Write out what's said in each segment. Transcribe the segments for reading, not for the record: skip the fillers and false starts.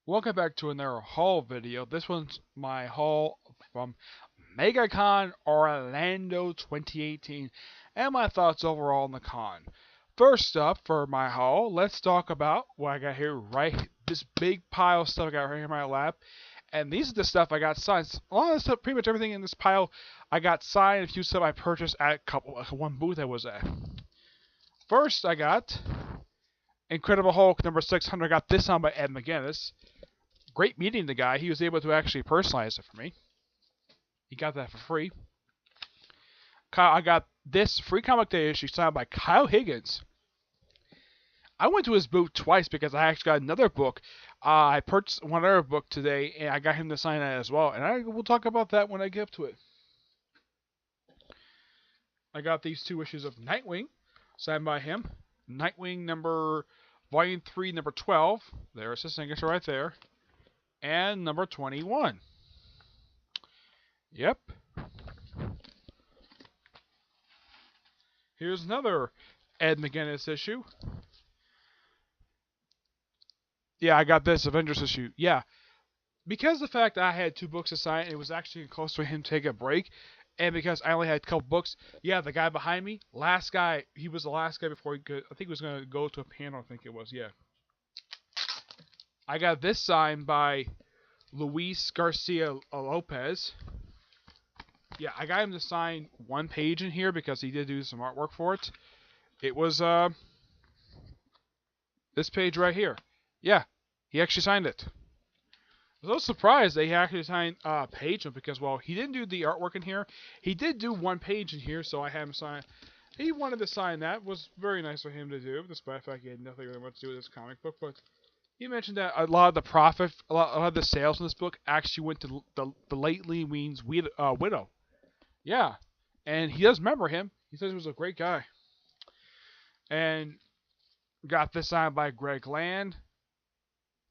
Welcome back to another haul video. This one's my haul from Megacon Orlando 2018 and my thoughts overall on the con. First up for my haul, let's talk about what I got here this big pile of stuff I got right here in my lap. And these are the stuff I got signed. A lot of stuff, pretty much everything in this pile I got signed, a few stuff I purchased at one booth I was at. First I got Incredible Hulk number 600. I got this signed by Ed McGuinness. Great meeting the guy. He was able to actually personalize it for me. He got that for free. I got this free comic day issue signed by Kyle Higgins. I went to his booth twice because I actually got another book. I purchased one other book today, and I got him to sign that as well. And we'll talk about that when I get to it. I got these two issues of Nightwing signed by him. Nightwing Volume 3, number 12. There's his signature right there. And number 21. Yep. Here's another Ed McGuinness issue. Yeah, I got this Avengers issue. Yeah. Because of the fact I had two books to sign, it was actually close for him to take a break. And because I only had a couple books, yeah, the guy behind me, last guy, he was the last guy before he could, I think he was going to go to a panel, I think it was, yeah. I got this signed by Luis Garcia Lopez. Yeah, I got him to sign one page in here because he did do some artwork for it. It was this page right here. Yeah, he actually signed it. I was a little surprised that he actually signed a page because, well, he didn't do the artwork in here. He did do one page in here, so I had him sign. He wanted to sign that. It was very nice of him to do, despite the fact he had nothing really much to do with this comic book. But he mentioned that a lot of the profit, a lot of the sales in this book actually went to the late Lee Ween's widow. Yeah, and he does remember him. He says he was a great guy. And got this signed by Greg Land.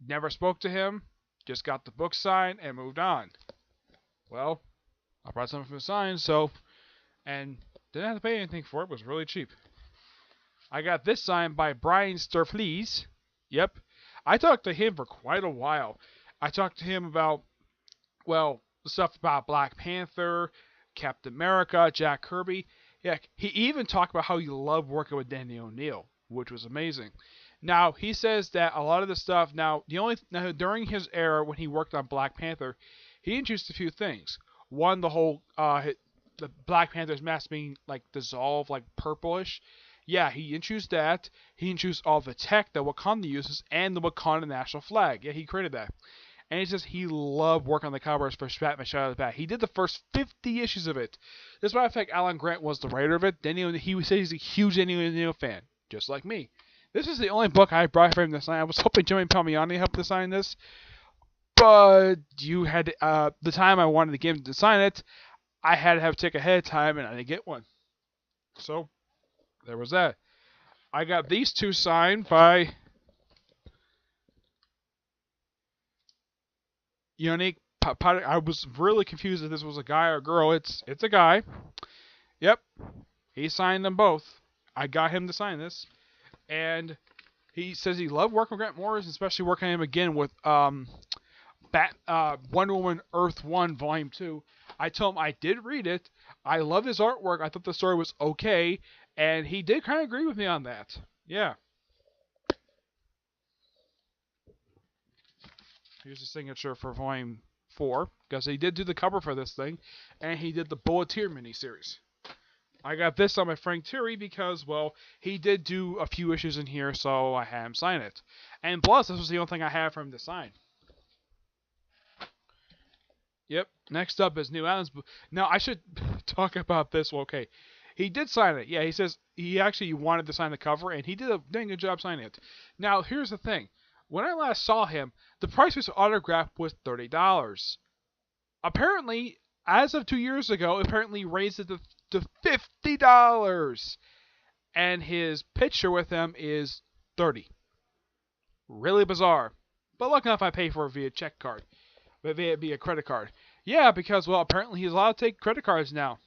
Never spoke to him. Just got the book signed and moved on. Well, I brought something from signed, and didn't have to pay anything for it. It was really cheap. I got this signed by Brian Sturflees. Yep. I talked to him for quite a while. I talked to him about, well, the stuff about Black Panther, Captain America, Jack Kirby. Yeah, he even talked about how he loved working with Danny O'Neill, which was amazing. Now, he says that a lot of the stuff, during his era when he worked on Black Panther, he introduced a few things. One, the whole, the Black Panther's mask being, like, dissolved, like, purplish. Yeah, he introduced that. He introduced all the tech that Wakanda uses and the Wakanda national flag. Yeah, he created that. And he says he loved working on the covers for Batman Shadow of the Bat. He did the first 50 issues of it. Despite the fact Alan Grant was the writer of it, he said he's a huge Danny O'Neill fan, just like me. This is the only book I brought for him to sign. I was hoping Jimmy Palmiotti helped to sign this, but you had the time I wanted to give him to sign it, I had to have a ticket ahead of time, and I didn't get one. So there was that. I got these two signed by Unique. I was really confused if this was a guy or a girl. It's a guy. Yep, he signed them both. I got him to sign this. And he says he loved working with Grant Morrison, especially working on him again with Wonder Woman Earth 1 Volume 2. I told him I did read it. I loved his artwork. I thought the story was okay. And he did kind of agree with me on that. Yeah. Here's the signature for Volume 4. Because he did do the cover for this thing. And he did the Bulleteer miniseries. I got this on my Frank Turi because, well, he did do a few issues in here, so I had him sign it. And plus, this was the only thing I had for him to sign. Yep, next up is New Adams. Now, I should talk about this. Well, okay, he did sign it. Yeah, he says he actually wanted to sign the cover, and he did a dang good job signing it. Now, here's the thing. When I last saw him, the price for his autograph was $30. Apparently, as of 2 years ago, apparently raised it to $50, and his picture with him is $30. Really bizarre, but lucky enough I pay for it via check card, but via credit card. Yeah, because, well, apparently he's allowed to take credit cards now.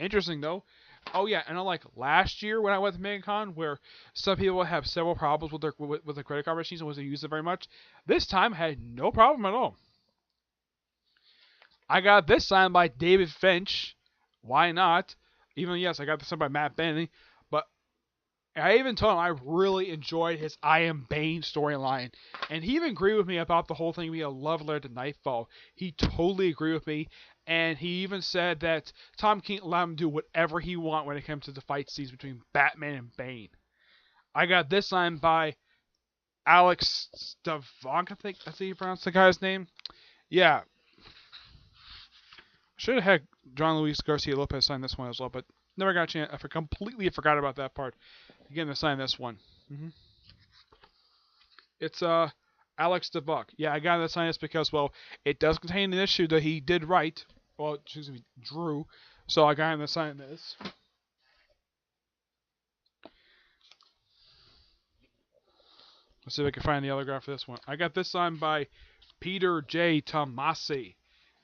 Interesting though. Oh yeah, and unlike last year when I went to Megacon, where some people have several problems with their credit card machines and wasn't using it very much, this time I had no problem at all. I got this signed by David Finch. Why not? Even yes, I got this signed by Matt Benny, but I even told him I really enjoyed his I Am Bane storyline, and he even agreed with me about the whole thing being a love letter to Nightfall. He totally agreed with me, and he even said that Tom King allowed him to do whatever he want when it comes to the fight scenes between Batman and Bane. I got this signed by Alex Stavonk, I think that's how you pronounce the guy's name. Yeah, should have had John Luis Garcia Lopez sign this one as well, but never got a chance. I completely forgot about that part. Again, to sign this one. It's Alex DeBuck. Yeah, I got to sign this because, well, it does contain an issue that he did write. Well, excuse me, drew. So I got him to sign this. Let's see if I can find the autograph for this one. I got this signed by Peter J. Tomasi.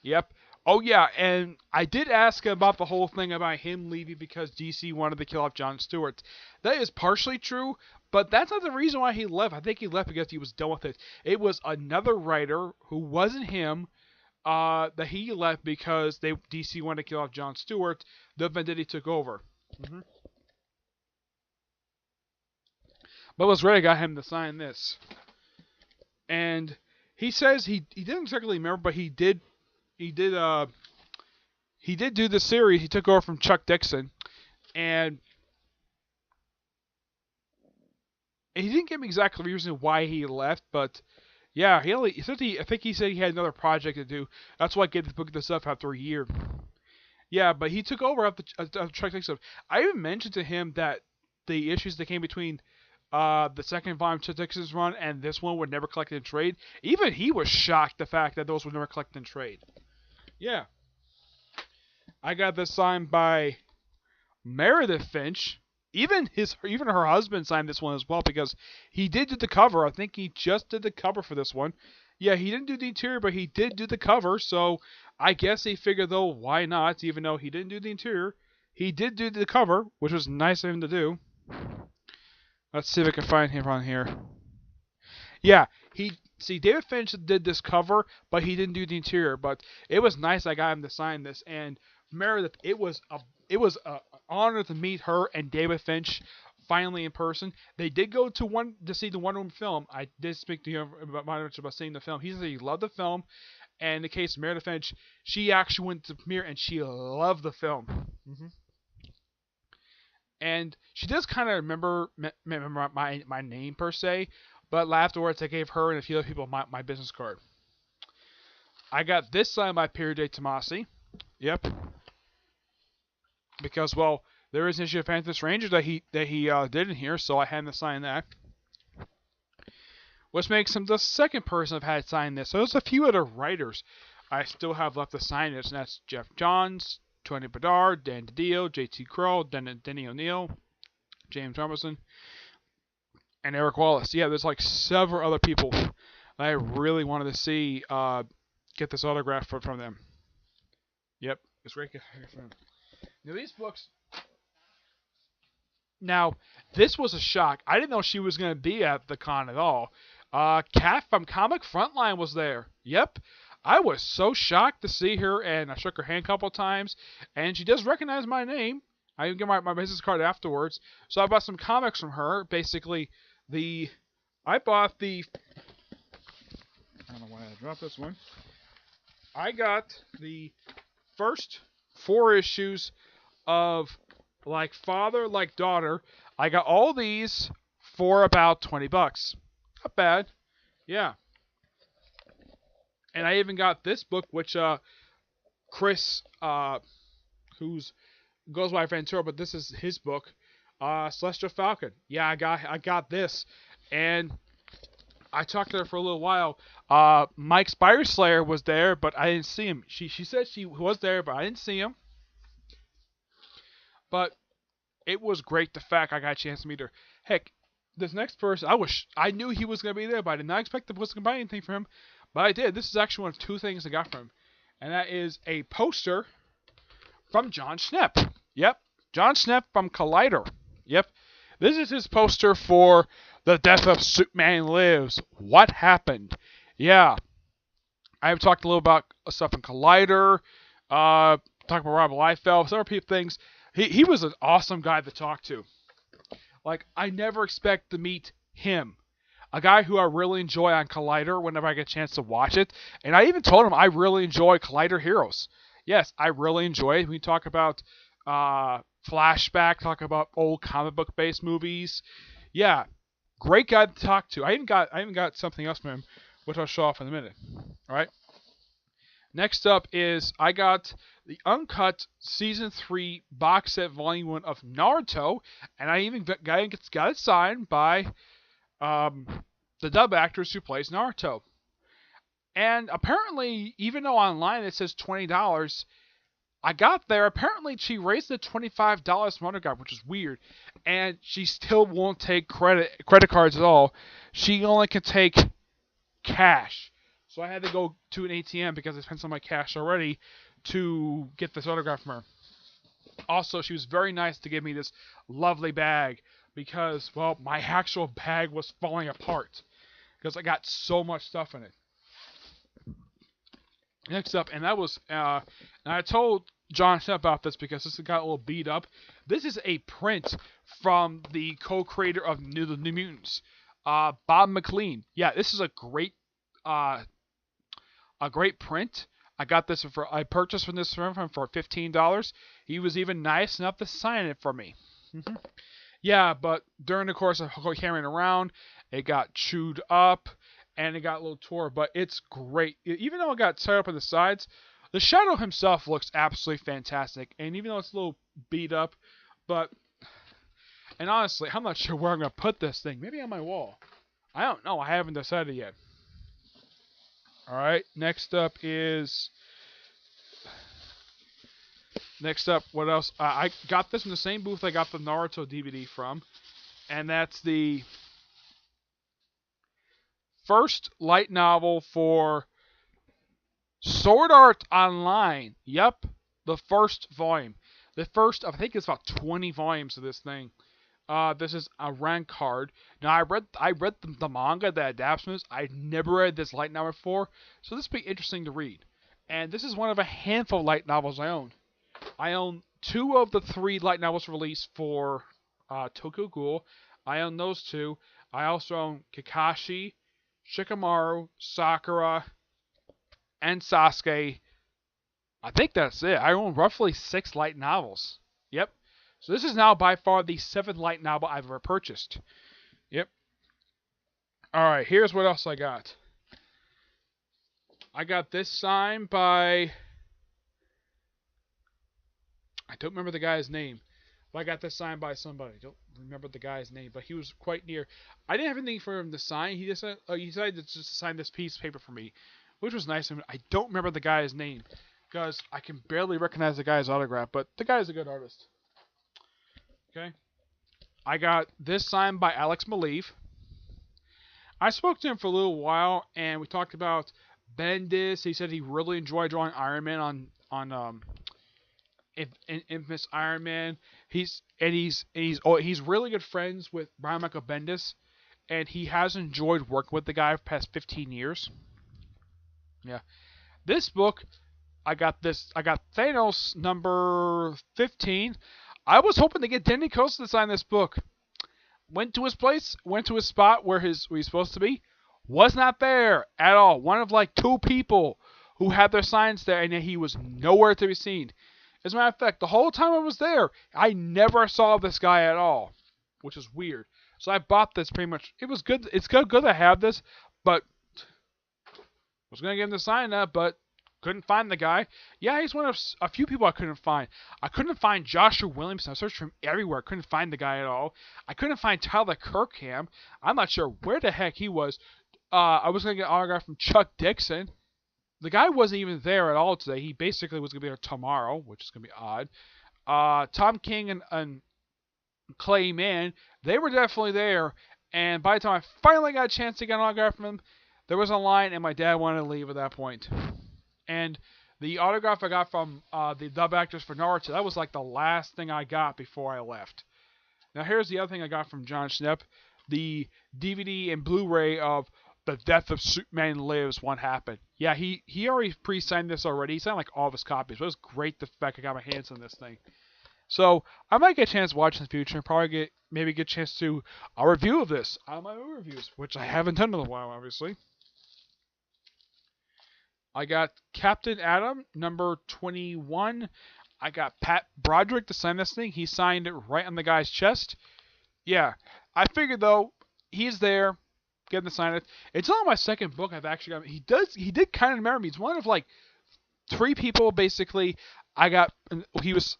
Yep. Oh, yeah, and I did ask him about the whole thing about him leaving because DC wanted to kill off Jon Stewart. That is partially true, but that's not the reason why he left. I think he left because he was done with it. It was another writer who wasn't him that he left because DC wanted to kill off Jon Stewart. The Venditti took over. But it was Ray got him to sign this. And he says he didn't exactly remember, but he did do the series. He took over from Chuck Dixon, and he didn't give me exactly the reason why he left, but yeah, I think he said he had another project to do. That's why I gave the book this up after a year. Yeah, but he took over after Chuck Dixon. I even mentioned to him that the issues that came between the second volume Chuck Dixon's run and this one were never collected in trade. Even he was shocked the fact that those were never collected in trade. Yeah. I got this signed by Meredith Finch. Even her husband signed this one as well because he did do the cover. I think he just did the cover for this one. Yeah, he didn't do the interior, but he did do the cover. So I guess he figured, though, why not? Even though he didn't do the interior, he did do the cover, which was nice of him to do. Let's see if I can find him on here. Yeah, David Finch did this cover, but he didn't do the interior. But it was nice I got him to sign this. And Meredith, it was an honor to meet her and David Finch finally in person. They did go to see the Wonder Woman film. I did speak to him about seeing the film. He said he loved the film. And in the case of Meredith Finch, she actually went to the premiere and she loved the film. And she does kind of remember my name per se. But afterwards, I gave her and a few other people my business card. I got this signed by Peter J. Tomasi. Yep. Because, well, there is an issue of Phantom Stranger that he did in here, so I had him to sign that. Which makes him the second person I've had sign this. So there's a few other writers I still have left to sign this, and that's Jeff Johns, Tony Bedard, Dan DiDio, J.T. Kroll, Denny O'Neil, James Robinson, and Eric Wallace. Yeah, there's like several other people that I really wanted to see get this autograph from them. Yep, it's great. Now these books. Now this was a shock. I didn't know she was going to be at the con at all. Kat from Comic Frontline was there. Yep. I was so shocked to see her, and I shook her hand a couple times, and she does recognize my name. I even get my business card afterwards. So I bought some comics from her. Basically, I bought the... I don't know why I dropped this one. I got the first 4 issues of Like Father, Like Daughter. I got all these for about $20. Not bad. Yeah. And I even got this book, which Chris, who's goes by Ventura, but this is his book, Celestial Falcon. Yeah, I got this, and I talked to her for a little while. Mike Spiderslayer was there, but I didn't see him. She said she was there, but I didn't see him. But it was great the fact I got a chance to meet her. Heck, this next person, I knew he was going to be there, but I did not expect the was going to buy anything from him. But I did. This is actually one of 2 things I got from him. And that is a poster from John Schnepp. Yep. John Schnepp from Collider. Yep. This is his poster for The Death of Superman Lives. What happened? Yeah. I've talked a little about stuff in Collider. Talk about Rob Liefeld. Some other things. He was an awesome guy to talk to. Like, I never expect to meet him. A guy who I really enjoy on Collider whenever I get a chance to watch it. And I even told him I really enjoy Collider Heroes. Yes, I really enjoy it. We talk about flashback, talk about old comic book based movies. Yeah, great guy to talk to. I even got something else from him, which I'll show off in a minute. All right. Next up is I got the uncut season 3 box set volume 1 of Naruto, and I even got it signed by the dub actress who plays Naruto. And apparently, even though online it says $20, I got there. Apparently, she raised it to $25 from Underground, which is weird. And she still won't take credit cards at all. She only can take cash. So I had to go to an ATM because I spent some of my cash already to get this autograph from her. Also, she was very nice to give me this lovely bag because, well, my actual bag was falling apart because I got so much stuff in it. Next up, and that was, and I told John about this because this got a little beat up. This is a print from the co-creator of the New Mutants, Bob McLean. Yeah, this is a great print. I purchased from this from him for $15. He was even nice enough to sign it for me. Yeah, but during the course of carrying around, it got chewed up and it got a little tore. But it's great. Even though it got tied up on the sides, the Shadow himself looks absolutely fantastic. And even though it's a little beat up, and honestly, I'm not sure where I'm going to put this thing. Maybe on my wall. I don't know. I haven't decided yet. Alright, next up, what else? I got this in the same booth I got the Naruto DVD from, and that's the first light novel for Sword Art Online. Yep, the first volume. The first, I think it's about 20 volumes of this thing. This is a rank card. Now I read the manga that adapts from this. I never read this light novel before, so this will be interesting to read. And this is one of a handful of light novels I own. I own 2 of the 3 light novels released for Tokyo Ghoul. I own those 2. I also own Kakashi, Shikamaru, Sakura, and Sasuke. I think that's it. I own roughly 6 light novels. Yep. So this is now by far the 7th light novel I've ever purchased. Yep. Alright, here's what else I got. I got this signed by... I don't remember the guy's name. But I got this signed by somebody. I don't remember the guy's name, but he was quite near. I didn't have anything for him to sign. He decided to just sign this piece of paper for me, which was nice of him. I don't remember the guy's name because I can barely recognize the guy's autograph, but the guy's a good artist. Okay. I got this signed by Alex Maleev. I spoke to him for a little while, and we talked about Bendis. He said he really enjoyed drawing Iron Man on Infamous Iron Man. He's really good friends with Brian Michael Bendis, and he has enjoyed working with the guy for the past 15 years. Yeah. This book, I got Thanos number 15. I was hoping to get Danny Costa to sign this book. Went to his place, went to his spot where he's supposed to be. Was not there at all. One of like 2 people who had their signs there, and he was nowhere to be seen. As a matter of fact, the whole time I was there, I never saw this guy at all, which is weird. So I bought this pretty much. It was good. It's good to have this, but I was gonna get him to sign that, but couldn't find the guy. Yeah, he's one of a few people I couldn't find. I couldn't find Joshua Williamson. I searched for him everywhere. I couldn't find the guy at all. I couldn't find Tyler Kirkham. I'm not sure where the heck he was. I was going to get an autograph from Chuck Dixon. The guy wasn't even there at all today. He basically was going to be there tomorrow, which is going to be odd. Tom King and Clay Mann, they were definitely there. And by the time I finally got a chance to get an autograph from him, there was a line, and my dad wanted to leave at that point. And The autograph I got from the dub actors for Naruto, that was like the last thing I got before I left. Now here's the other thing I got from John Schnepp. The DVD and Blu-ray of The Death of Superman Lives What Happened. Yeah, he already pre-signed this already. He signed like all of his copies. But it was great the fact I got my hands on this thing. So I might get a chance to watch in the future and probably maybe get a chance to do a review of this on my own reviews, which I haven't done in a while, obviously. I got Captain Atom, number 21. I got Pat Broderick to sign this thing. He signed it right on the guy's chest. Yeah, I figured though, he's there, getting to sign it. It's only my second book I've actually got. He did kind of remember me. He's one of like 3 people basically I got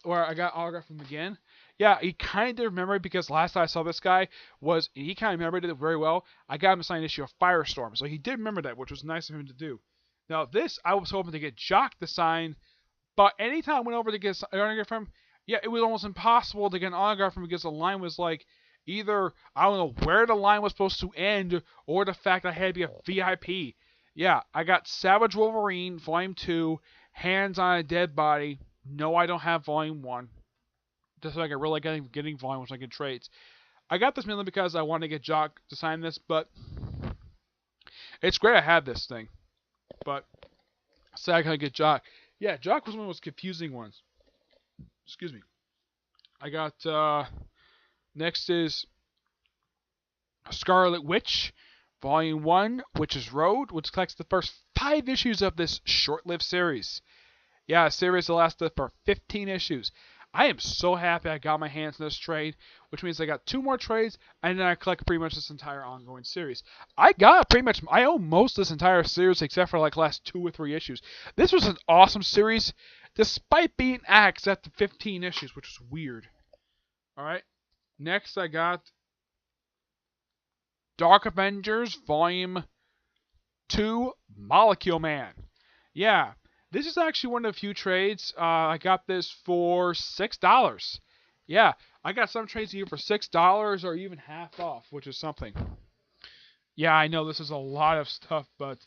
autograph from again. Yeah, he kind of remembered because last time I saw this guy he kind of remembered it very well. I got him to sign an issue of Firestorm, so he did remember that, which was nice of him to do. Now this, I was hoping to get Jock to sign, but anytime I went over to get an autograph from him, yeah, it was almost impossible to get an autograph from him because the line was like, either, I don't know where the line was supposed to end, or the fact I had to be a VIP. Yeah, I got Savage Wolverine, Volume 2, Hands on a Dead Body. No, I don't have Volume 1. Just so I can really getting Volume 1 so I can trades. I got this mainly because I wanted to get Jock to sign this, but it's great I have this thing. But sad I can't get Jock. Yeah, Jock was one of the most confusing ones. Excuse me. I got, next is Scarlet Witch, Volume 1, Witch's Road, which collects the first 5 issues of this short-lived series. Yeah, a series that lasted for 15 issues. I am so happy I got my hands on this trade, which means I got 2 more trades, and then I collect pretty much this entire ongoing series. I own most of this entire series except for like last 2 or 3 issues. This was an awesome series, despite being axed at the 15 issues, which was weird. Alright, next I got Dark Avengers, Volume 2, Molecule Man. Yeah, this is actually one of the few trades. I got this for $6. Yeah, I got some trades here for $6 or even half off, which is something. Yeah, I know this is a lot of stuff, but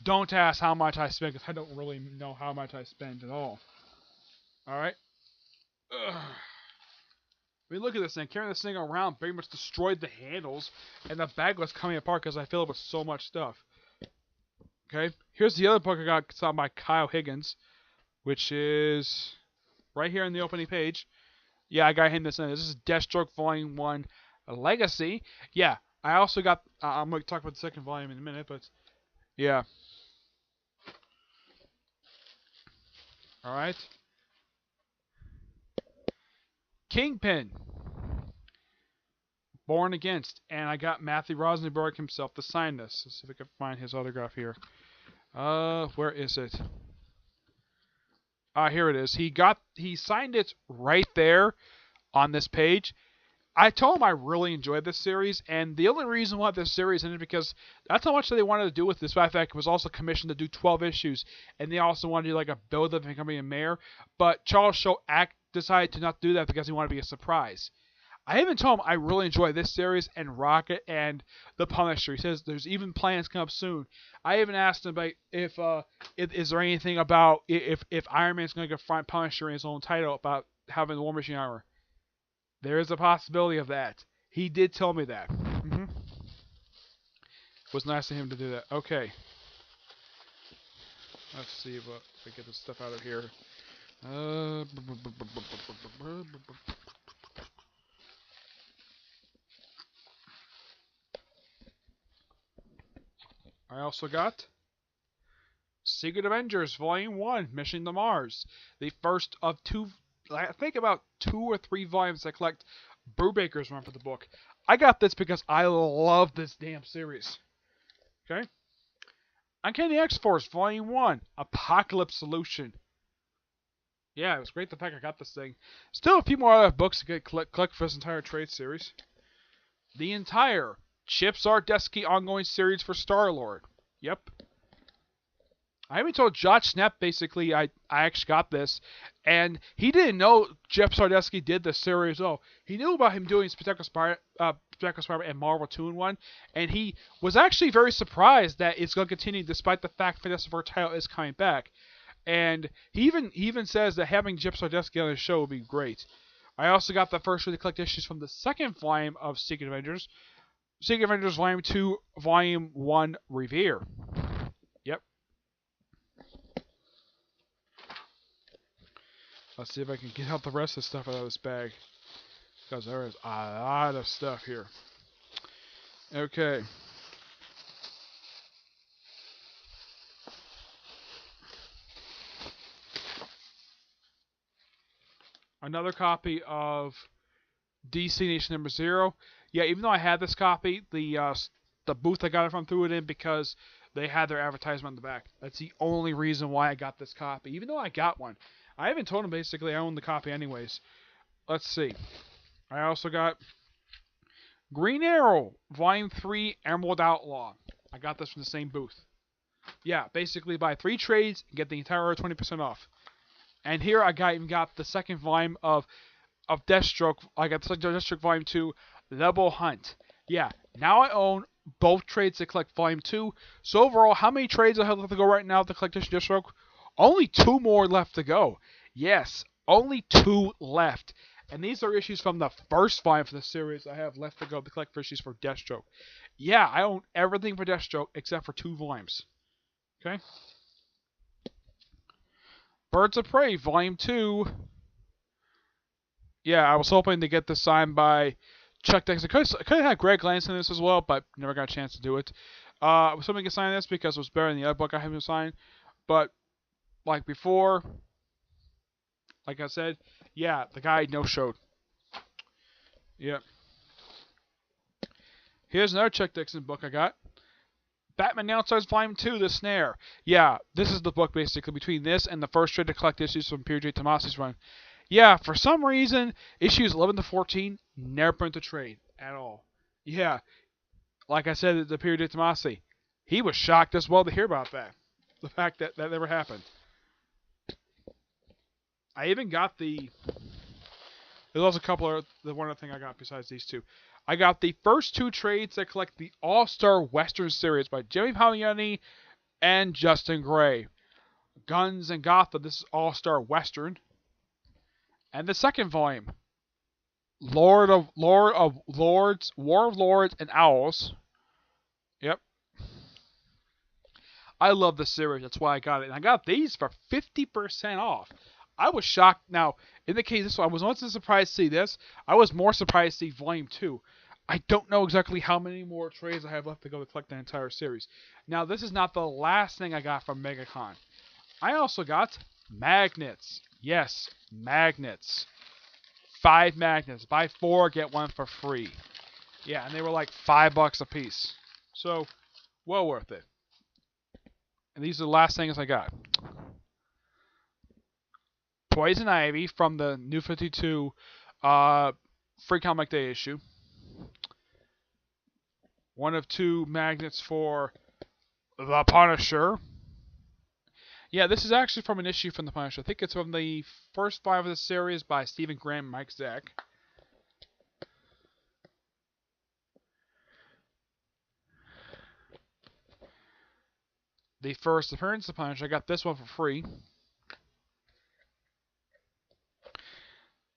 don't ask how much I spend because I don't really know how much I spend at all. Alright. I mean, look at this thing. Carrying this thing around pretty much destroyed the handles, and the bag was coming apart because I filled it with so much stuff. Okay, here's the other book I got signed by Kyle Higgins, which is right here in the opening page. Yeah, I got him this in. This is Deathstroke Volume 1 Legacy. Yeah, I also got, I'm going to talk about the second volume in a minute, but yeah. Alright. Kingpin, Born Against, and I got Matthew Rosenberg himself to sign this. Let's see if I can find his autograph here. Where is it? Here it is. He signed it right there on this page. I told him I really enjoyed this series, and the only reason why this series ended because that's how much they wanted to do with this. By the fact, it was also commissioned to do 12 issues, and they also wanted to do like a build of becoming a mayor. But Charles Shaw decided to not do that because he wanted to be a surprise. I even told him I really enjoy this series and Rocket and The Punisher. He says there's even plans coming up soon. I even asked him about if is there anything about if Iron Man's going to confront Punisher in his own title about having the War Machine armor. There is a possibility of that. He did tell me that. It was nice of him to do that. Okay. Let's see if I get this stuff out of here. I also got Secret Avengers Volume 1, Mission to Mars. The first of 2, I think about 2 or 3 volumes that collect Brubaker's run for the book. I got this because I love this damn series. Okay? Uncanny X-Force Volume 1, Apocalypse Solution. Yeah, it was great the fact I got this thing. Still a few more other books to get collect for this entire trade series. The entire Chip Zdarsky ongoing series for Star-Lord. Yep. I even told Josh Schnepp, basically, I actually got this, and he didn't know Chip Zdarsky did this series. Oh, he knew about him doing Spectacular Spider-Man and Marvel 2-in-1, and he was actually very surprised that it's going to continue despite the fact Fantastic Four title is coming back. And he even says that having Gypsy Dusky on his show would be great. I also got the first way to collect issues from the second volume of Secret Avengers Volume 2, Volume 1, Revere. Yep. Let's see if I can get out the rest of the stuff out of this bag, because there is a lot of stuff here. Okay. Another copy of DC Nation number 0. Yeah, even though I had this copy, the booth I got it from threw it in because they had their advertisement on the back. That's the only reason why I got this copy, even though I got one. I haven't told them basically I own the copy anyways. Let's see. I also got Green Arrow, Volume 3, Emerald Outlaw. I got this from the same booth. Yeah, basically buy 3 trades and get the entire 20% off. And here I even got the second volume of Deathstroke. I got the Deathstroke Volume 2, Double Hunt. Yeah, now I own both trades to collect Volume 2. So overall, how many trades I have left to go right now to collect Deathstroke? Only 2 more left to go. Yes, only 2 left. And these are issues from the first volume for the series I have left to go to collect for issues for Deathstroke. Yeah, I own everything for Deathstroke except for 2 volumes. Okay? Birds of Prey, Volume 2. Yeah, I was hoping to get this signed by Chuck Dixon. I could have had Greg Lance in this as well, but never got a chance to do it. I was hoping to sign this because it was better than the other book I haven't signed. But, like before, like I said, yeah, the guy no-showed. Yep. Here's another Chuck Dixon book I got. Batman Outsiders Volume 2, The Snare. Yeah, this is the book basically between this and the first trade to collect issues from Pierre J. Tomasi's run. Yeah, for some reason, issues 11 to 14 never print a trade at all. Yeah, like I said, the Pierre J. Tomasi, he was shocked as well to hear about that. The fact that that never happened. I even got there's also a couple of the one other thing I got besides these 2. I got the first 2 trades that collect the All-Star Western series by Jimmy Palmiotti and Justin Gray. Guns and Gotham, this is All-Star Western. And the second volume, War of Lords and Owls. Yep. I love the series, that's why I got it. And I got these for 50% off. I was shocked. Now, in the case, I was once surprised to see this. I was more surprised to see Volume 2. I don't know exactly how many more trades I have left to go to collect the entire series. Now, this is not the last thing I got from Megacon. I also got magnets. Yes, magnets. 5 magnets. Buy 4, get 1 for free. Yeah, and they were like $5 a piece. So, well worth it. And these are the last things I got. Poison Ivy from the New 52 Free Comic Day issue. 1 of 2 magnets for The Punisher. Yeah, this is actually from an issue from The Punisher. I think it's from the first 5 of the series by Stephen Graham and Mike Zeck. The first appearance of The Punisher. I got this one for free.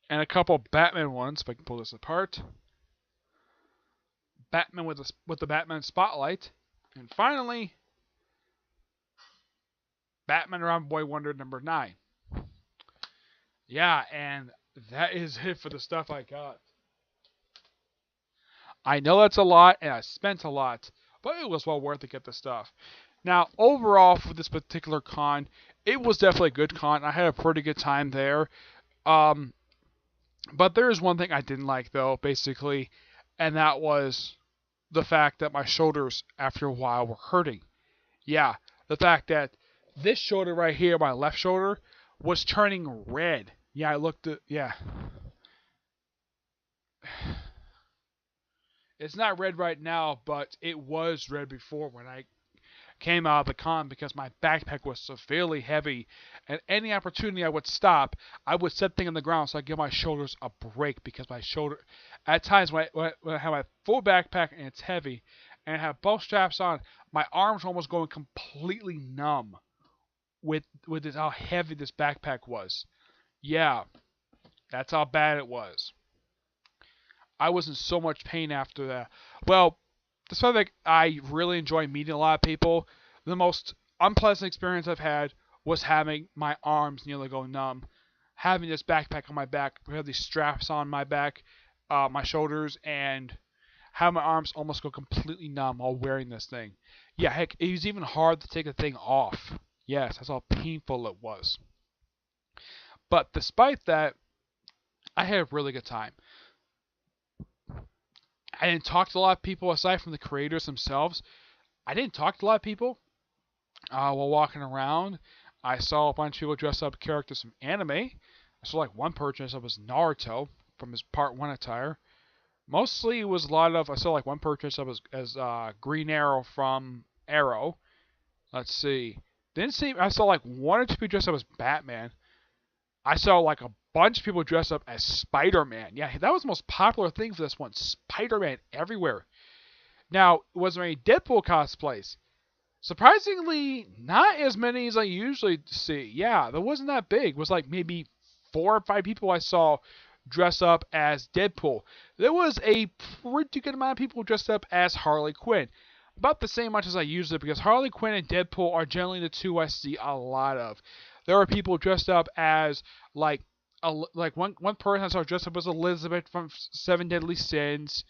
And a couple Batman ones, if I can pull this apart. Batman with the Batman Spotlight. And finally, Batman Robin Boy Wonder number 9. Yeah, and that is it for the stuff I got. I know that's a lot, and I spent a lot, but it was well worth to get the stuff. Now, overall, for this particular con, it was definitely a good con. I had a pretty good time there. But there is one thing I didn't like, though, basically, and that was the fact that my shoulders, after a while, were hurting. Yeah, the fact that this shoulder right here, my left shoulder, was turning red. Yeah, I looked at, yeah. It's not red right now, but it was red before when I came out of the con because my backpack was severely heavy, and any opportunity I would stop, I would set things on the ground so I give my shoulders a break because my shoulder, at times when I have my full backpack and it's heavy, and I have both straps on, my arms are almost going completely numb with how heavy this backpack was. Yeah, that's how bad it was. I was in so much pain after that. Well, despite that I really enjoy meeting a lot of people, the most unpleasant experience I've had was having my arms nearly go numb. Having this backpack on my back, I have these straps on my back, my shoulders, and have my arms almost go completely numb while wearing this thing. Yeah, heck, it was even hard to take the thing off. Yes, that's how painful it was. But despite that, I had a really good time. I didn't talk to a lot of people aside from the creators themselves. I didn't talk to a lot of people while walking around. I saw a bunch of people dressed up characters from anime. I saw like one person dressed up as Naruto from his Part 1 attire. Mostly it was a lot of, I saw like one person dressed up as Green Arrow from Arrow. Let's see. Didn't see, I saw like one or two people dressed up as Batman. I saw like a bunch of people dressed up as Spider-Man. Yeah, that was the most popular thing for this one. Spider-Man everywhere. Now, was there any Deadpool cosplays? Surprisingly, not as many as I usually see. Yeah, that wasn't that big. It was like maybe 4 or 5 people I saw dress up as Deadpool. There was a pretty good amount of people dressed up as Harley Quinn. About the same much as I usually, because Harley Quinn and Deadpool are generally the two I see a lot of. There are people dressed up as like one person I saw dressed up as Elizabeth from Seven Deadly Sins.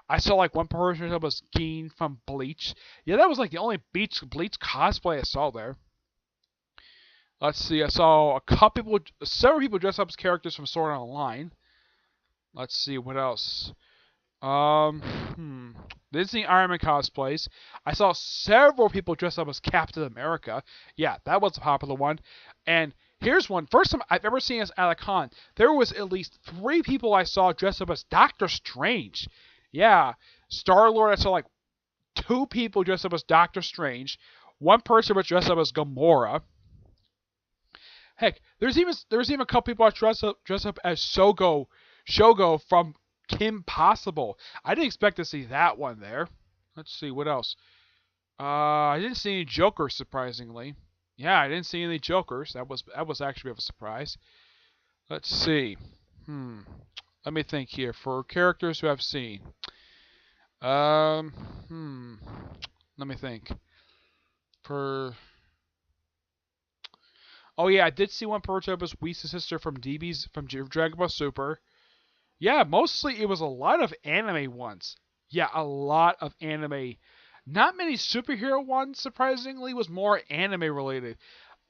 I saw like one person dressed up as Geen from Bleach. Yeah, that was like the only Bleach cosplay I saw there. Let's see, I saw several people dressed up as characters from Sword Art Online. Let's see, what else? Disney Iron Man cosplays. I saw several people dressed up as Captain America. Yeah, that was a popular one. And here's one. First time I've ever seen this at a con. There was at least 3 people I saw dressed up as Doctor Strange. Yeah, Star-Lord, I saw like 2 people dressed up as Doctor Strange. One person was dressed up as Gamora. Heck, there's even a couple people dressed up as Shogo from Kim Possible. I didn't expect to see that one there. Let's see, what else? I didn't see any Jokers, surprisingly. Yeah, I didn't see any Jokers. That was actually a bit of a surprise. Let's see. Let me think here. For characters who I've seen. Let me think. Oh yeah, I did see one person up as Whis' sister from Dragon Ball Super. Yeah, mostly it was a lot of anime ones. Yeah, a lot of anime. Not many superhero ones, surprisingly, was more anime related.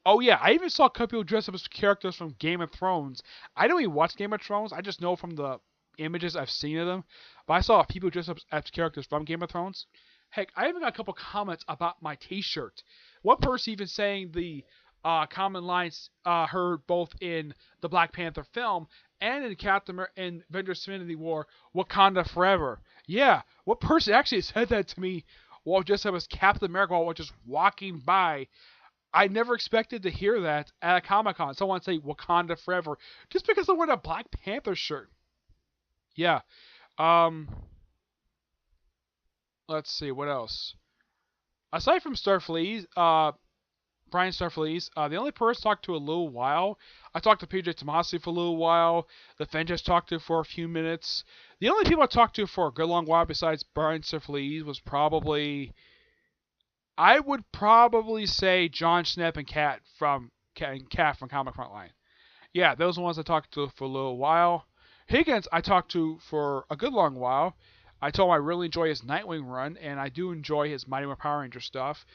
Oh yeah, I even saw a couple people dressed up as characters from Game of Thrones. I don't even watch Game of Thrones, I just know from the images I've seen of them. But I saw people dressed up as characters from Game of Thrones. Heck, I even got a couple comments about my t-shirt. One person even saying the common lines heard both in the Black Panther film and in Avengers Infinity War, Wakanda Forever. Yeah, what person actually said that to me while just I was Captain America while just walking by? I never expected to hear that at a Comic-Con. Someone say Wakanda Forever just because I wear a Black Panther shirt. Yeah. Let's see, what else? Aside from Starfleet, Brian Starfleet, the only person I talked to a little while, I talked to PJ Tomasi for a little while, the Fenges talked to for a few minutes. The only people I talked to for a good long while besides Brian Starfleet was I would probably say John Schnepp and Kat from Comic Frontline. Yeah, those are the ones I talked to for a little while. Higgins I talked to for a good long while. I told him I really enjoy his Nightwing run, and I do enjoy his Mighty Morphin Power Ranger stuff.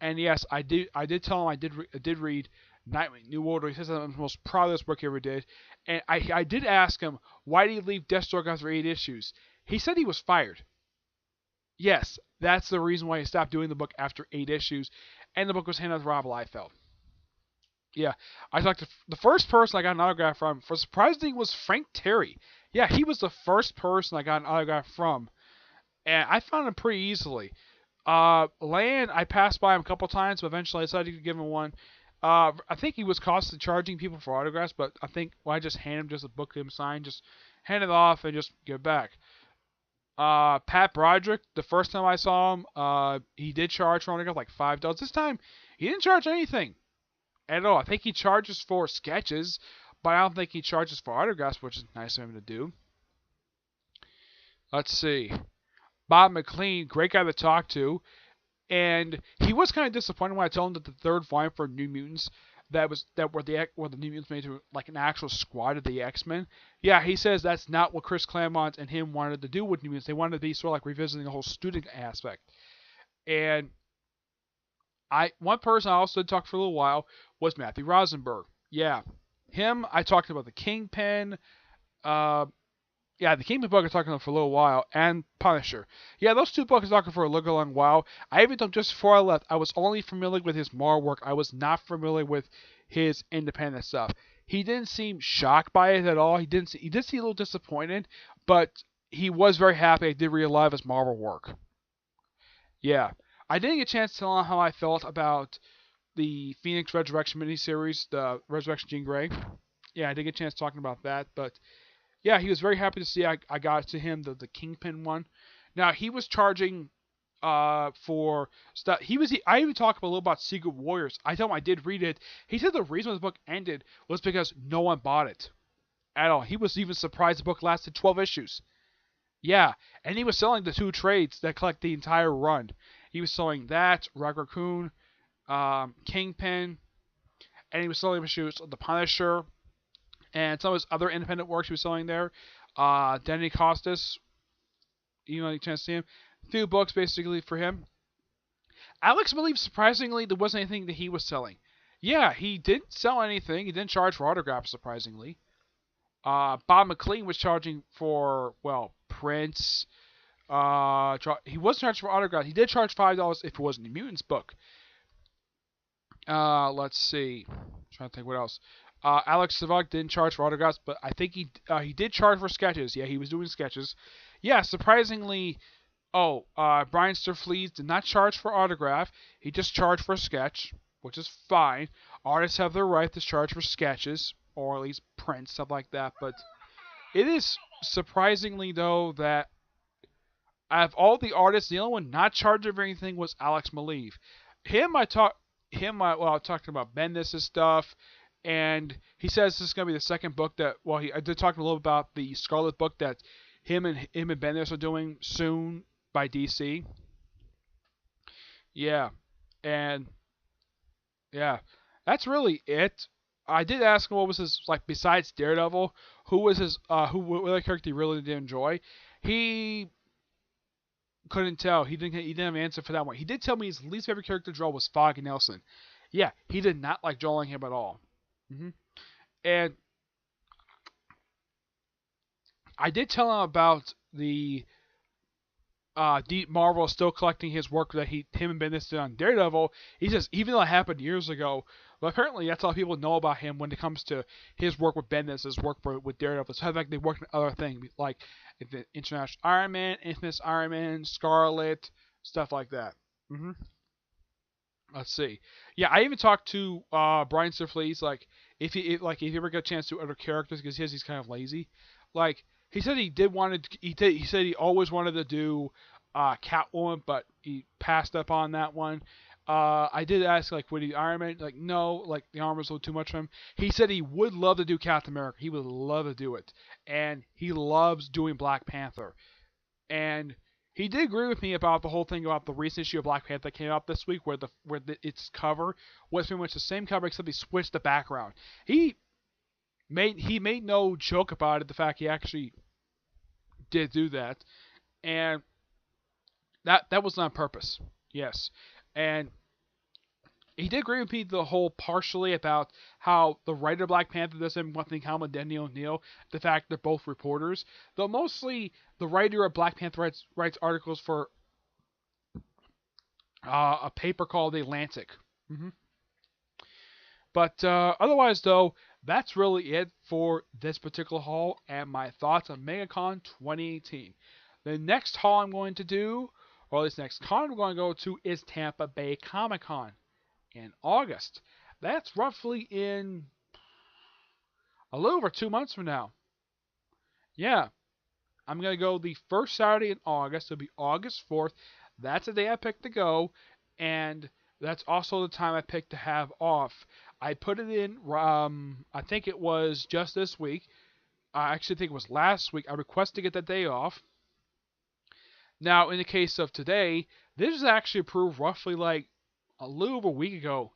And yes, I did tell him I did read Nightwing New Order. He says I'm the most proud of this book he ever did. And I did ask him, why did he leave Deathstroke after 8 issues? He said he was fired. Yes, that's the reason why he stopped doing the book after 8 issues. And the book was handed to Rob Liefeld. Yeah, I talked to the first person I got an autograph from, for surprisingly, was Frank Terry. Yeah, he was the first person I got an autograph from. And I found him pretty easily. Land, I passed by him a couple times, but eventually I decided to give him one. I think he was constantly charging people for autographs, but I think I just hand him just a book him sign, just hand it off and just give it back. Pat Broderick, the first time I saw him, he did charge for autograph like $5. This time, he didn't charge anything. at all. I think he charges for sketches, but I don't think he charges for autographs, which is nice of him to do. Let's see. Bob McLean, great guy to talk to. And he was kind of disappointed when I told him that the third volume for New Mutants that were the New Mutants made to like an actual squad of the X-Men. Yeah, he says that's not what Chris Claremont and him wanted to do with New Mutants. They wanted to be sort of like revisiting the whole student aspect. And one person I also did talk for a little while was Matthew Rosenberg. Yeah, him. I talked about the Kingpin. Yeah, the Kingpin book I talked about for a little while, and Punisher. Yeah, those two books I talked for a little long while. I even told just before I left, I was only familiar with his Marvel work. I was not familiar with his independent stuff. He didn't seem shocked by it at all. He did seem a little disappointed, but he was very happy I did relive his Marvel work. Yeah, I didn't get a chance to tell him how I felt about the Phoenix Resurrection miniseries, the Resurrection Jean Grey. Yeah, I did get a chance talking about that, but yeah, he was very happy to see I got to him the Kingpin one. Now he was charging for stuff. I even talked a little about Secret Warriors. I told him I did read it. He said the reason the book ended was because no one bought it at all. He was even surprised the book lasted 12 issues. Yeah, and he was selling the 2 trades that collect the entire run. He was selling that, Rock Raccoon, Kingpin, and he was selling issues of the Punisher, and some of his other independent works he was selling there. Danny Costas, you know, you chance to see him. A few books basically for him. Alex Maleev, surprisingly, there wasn't anything that he was selling. Yeah, he didn't sell anything. He didn't charge for autographs, surprisingly. Bob McLean was charging for, well, prints. He wasn't charged for autographs. He did charge $5 if it wasn't a Mutants book. Let's see. I'm trying to think what else. Alex Savak didn't charge for autographs, but I think he did charge for sketches. Yeah, he was doing sketches. Yeah, surprisingly, Brian Sturflees did not charge for autograph. He just charged for a sketch, which is fine. Artists have their right to charge for sketches, or at least prints, stuff like that. But it is surprisingly, though, that out of all the artists, the only one not charging for anything was Alex Maleev. I talked about Bendis' stuff. And he says this is going to be the second book that, I did talk a little about the Scarlet book that him and Bendis are doing soon by DC. Yeah. And, yeah. That's really it. I did ask him what was his, like, besides Daredevil, what other character he really did enjoy. He couldn't tell. He didn't have an answer for that one. He did tell me his least favorite character to draw was Foggy Nelson. Yeah, he did not like drawing him at all. And I did tell him about the Marvel still collecting his work that him and Bendis did on Daredevil. He says even though it happened years ago, but apparently that's all people know about him when it comes to his work with Bendis, his work with Daredevil. So the fact they worked on other things like the International Iron Man, Infamous Iron Man, Scarlet, stuff like that. Let's see. Yeah, I even talked to Brian Sturflees, like if you ever get a chance to do other characters, because he's kind of lazy. Like he said he said he always wanted to do Catwoman, but he passed up on that one. I did ask like would he Iron Man? Like no, like the armor's a little too much for him. He said he would love to do Captain America. He would love to do it, and he loves doing Black Panther. And he did agree with me about the whole thing about the recent issue of Black Panther that came out this week, where its cover was pretty much the same cover except he switched the background. He made no joke about it. The fact he actually did do that, and that was on purpose. Yes, and he did agree with me the whole partially about how the writer of Black Panther doesn't want to count with Denny O'Neil, the fact they're both reporters, though mostly the writer of Black Panther writes articles for a paper called The Atlantic. But otherwise, though, that's really it for this particular haul and my thoughts on Megacon 2018. The next haul I'm going to do, or at least next con I'm going to go to, is Tampa Bay Comic Con in August. That's roughly in a little over 2 months from now. Yeah, I'm going to go the first Saturday in August. It'll be August 4th. That's the day I picked to go, and that's also the time I picked to have off. I put it in. I think it was just this week. I actually think it was last week. I requested to get that day off. Now, in the case of today, this was actually approved roughly like a little over a week ago.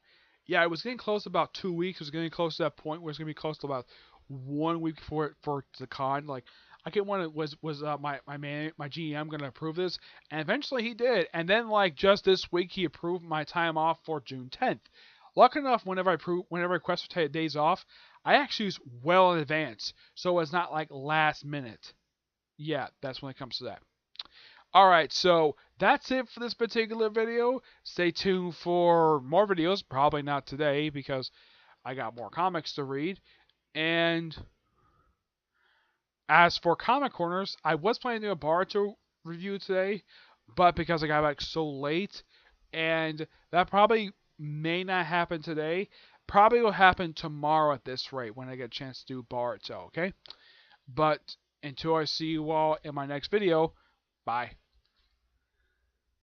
Yeah, it was getting close to about 2 weeks. It was getting close to that point where it's going to be close to about 1 week for the con. Like, I get one. Was my GM going to approve this? And eventually he did. And then like just this week he approved my time off for June 10th. Lucky enough, whenever I request for days off, I actually use well in advance, so it's not like last minute. Yeah, that's when it comes to that. Alright, so that's it for this particular video. Stay tuned for more videos. Probably not today because I got more comics to read. And as for Comic Corners, I was planning to do a Boruto review today, but because I got back so late, and that probably may not happen today, probably will happen tomorrow at this rate when I get a chance to do Boruto, okay? But until I see you all in my next video, bye.